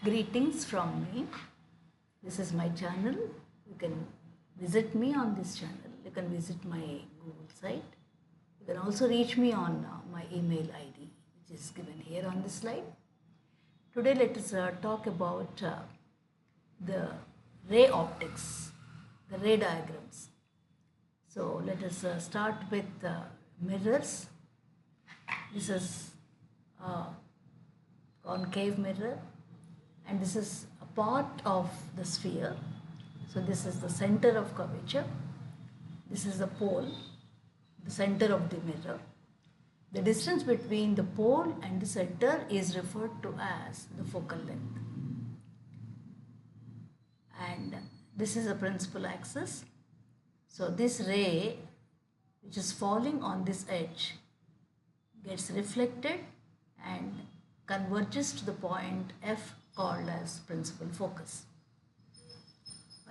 Greetings from me. This is my channel. You can visit me on this channel. You can visit my Google site. You can also reach me on my email ID, which is given here on this slide. Today, let us talk about the ray optics, the ray diagrams. So, let us start with mirrors. This is a concave mirror, and this is a part of the sphere. So this is the center of curvature. This is the pole, the center of the mirror. The distance between the pole and the center is referred to as the focal length. And this is the principal axis. So this ray, which is falling on this edge, gets reflected and converges to the point F called as principal focus.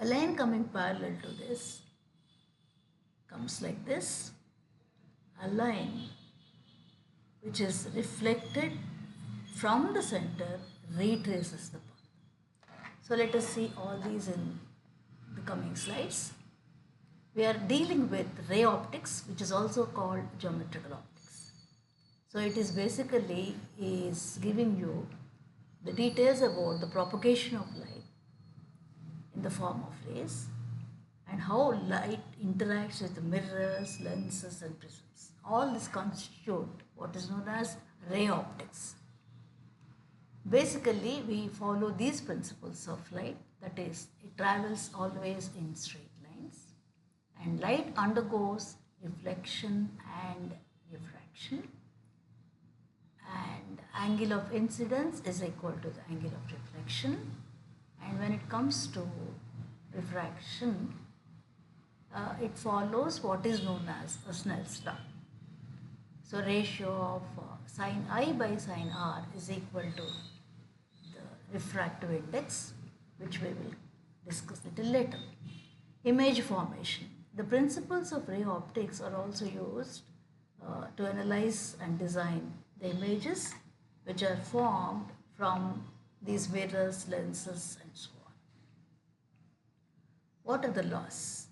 A line coming parallel to this comes like this. A line which is reflected from the center retraces the path. So let us see all these in the coming slides. We are dealing with ray optics, which is also called geometrical optics. So it is basically giving you the details about the propagation of light in the form of rays and how light interacts with the mirrors, lenses and prisms. All this constitute what is known as ray optics. Basically, we follow these principles of light, that is, it travels always in straight lines, and light undergoes reflection and refraction, and angle of incidence is equal to the angle of reflection. And when it comes to refraction, it follows what is known as a Snell's law. So ratio of sin I by sin R is equal to the refractive index, which we will discuss a little later. Image formation. The principles of ray optics are also used to analyze and design the images which are formed from these mirrors, lenses and so on. What are the laws?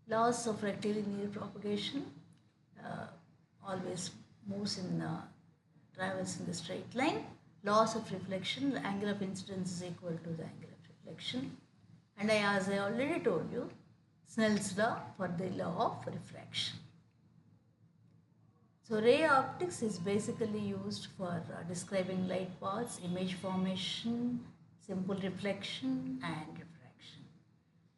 Laws of rectilinear propagation always travels in the straight line. Laws of reflection, the angle of incidence is equal to the angle of reflection. And as I already told you, Snell's law for the law of refraction. So ray optics is basically used for describing light paths, image formation, simple reflection and refraction.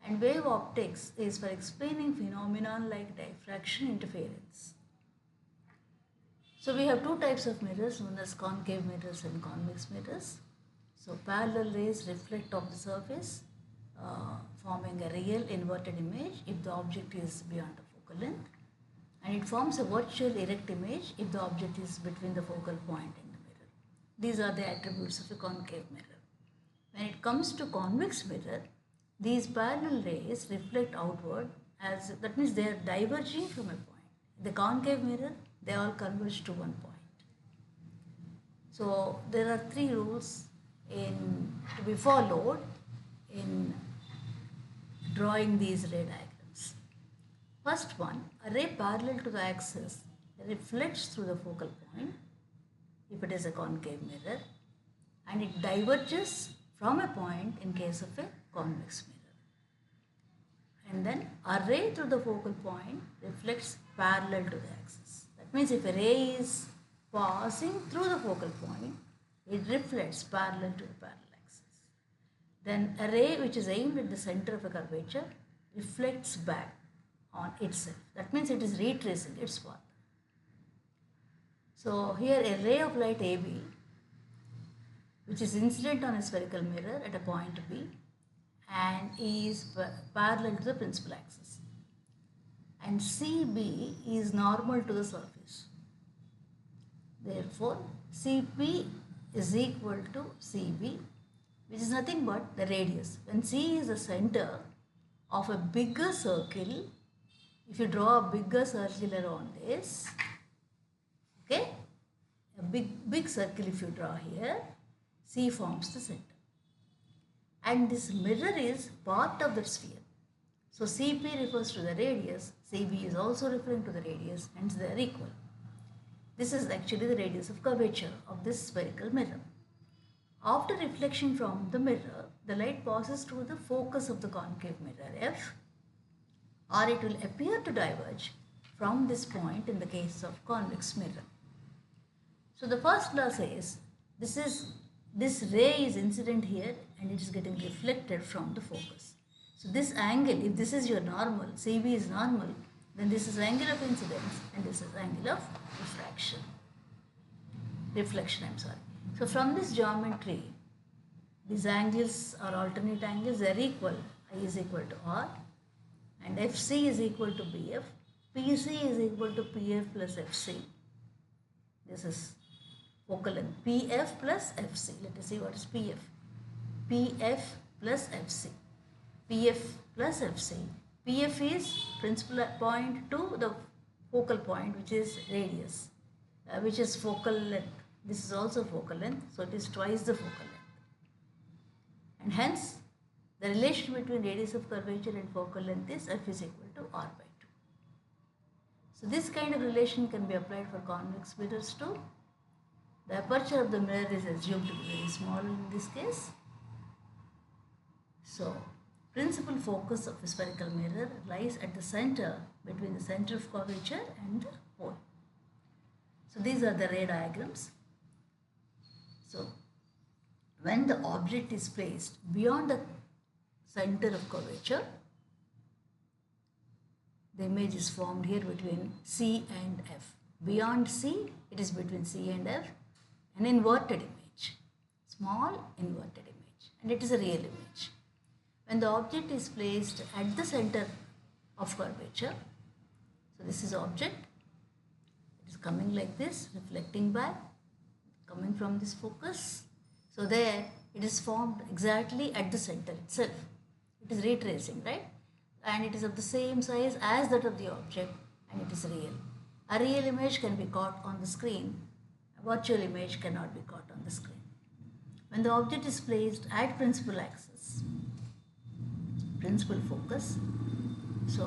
And wave optics is for explaining phenomenon like diffraction interference. So we have two types of mirrors known as concave mirrors and convex mirrors. So parallel rays reflect off the surface, forming a real inverted image if the object is beyond the focal length. And it forms a virtual erect image if the object is between the focal point and the mirror. These are the attributes of a concave mirror. When it comes to convex mirror, these parallel rays reflect outward, that means they are diverging from a point. The concave mirror, they all converge to one point. So there are three rules to be followed in drawing these ray diagrams. First one, a ray parallel to the axis reflects through the focal point if it is a concave mirror, and it diverges from a point in case of a convex mirror. And then a ray through the focal point reflects parallel to the axis. That means if a ray is passing through the focal point, it reflects parallel to the parallel axis. Then a ray which is aimed at the center of a curvature reflects back on itself. That means it is retracing its path. So here a ray of light AB, which is incident on a spherical mirror at a point B and is parallel to the principal axis, and CB is normal to the surface. Therefore, CP is equal to CB, which is nothing but the radius. When C is the center of a bigger circle, if you draw a bigger circle around this, okay, a big circle if you draw here, C forms the center. and this mirror is part of the sphere. So CP refers to the radius, CB is also referring to the radius, hence they are equal. This is actually the radius of curvature of this spherical mirror. After reflection from the mirror, the light passes through the focus of the concave mirror F, or it will appear to diverge from this point in the case of convex mirror. So the first law says this ray is incident here and it is getting reflected from the focus. So this angle, if this is your normal, CB is normal, then this is angle of incidence and this is angle of reflection. So from this geometry, these angles are alternate angles, they are equal. I is equal to R and FC is equal to BF. PC is equal to PF plus FC. This is focal length. PF plus FC. Let us see what is PF. PF plus FC. PF plus FC. PF is principal point to the focal point, which is radius, which is focal length. This is also focal length, so it is twice the focal length. And hence, the relation between radius of curvature and focal length is F is equal to R by 2. So this kind of relation can be applied for convex mirrors too. The aperture of the mirror is assumed to be very small in this case. So, principal focus of a spherical mirror lies at the center between the center of curvature and the pole. So these are the ray diagrams. So when the object is placed beyond the center of curvature, the image is formed here between C and F. Beyond C, it is between C and F, an inverted image, small inverted image, and it is a real image. When the object is placed at the center of curvature, so this is object, it is coming like this, reflecting back, coming from this focus. So there it is formed exactly at the center itself. It is retracing, right? And it is of the same size as that of the object and it is real. A real image can be caught on the screen. A virtual image cannot be caught on the screen. When the object is placed at principal axis, principal focus, so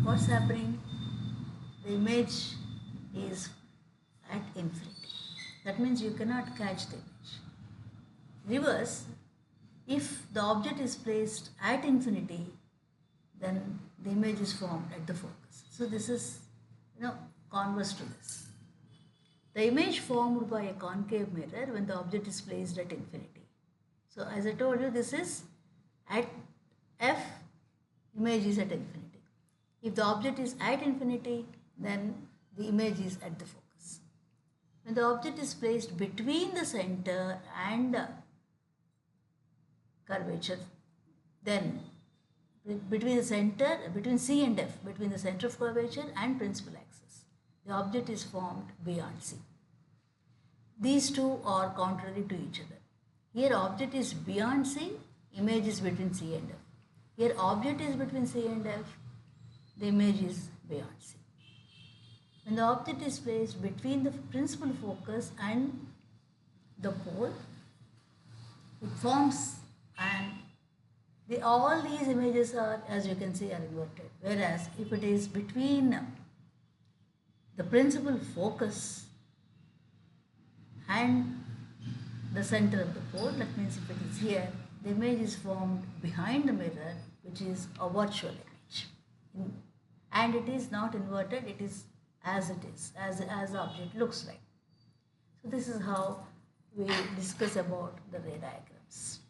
what's happening? The image is at infinity. That means you cannot catch the image. Reverse, if the object is placed at infinity, then the image is formed at the focus. So this is, converse to this. The image formed by a concave mirror when the object is placed at infinity. So as I told you, this is at F, image is at infinity. If the object is at infinity, then the image is at the focus. When the object is placed between the center and curvature, then between C and F, between the center of curvature and principal axis, the object is formed beyond C. These two are contrary to each other. Here object is beyond C, image is between C and F. Here object is between C and F, the image is beyond C. When the object is placed between the principal focus and the pole, it forms, and all these images are, as you can see, are inverted. Whereas if it is between the principal focus and the center of the pole, that means if it is here, the image is formed behind the mirror, which is a virtual image. And it is not inverted, it is as it is, as the object looks like. So this is how we discuss about the ray diagrams.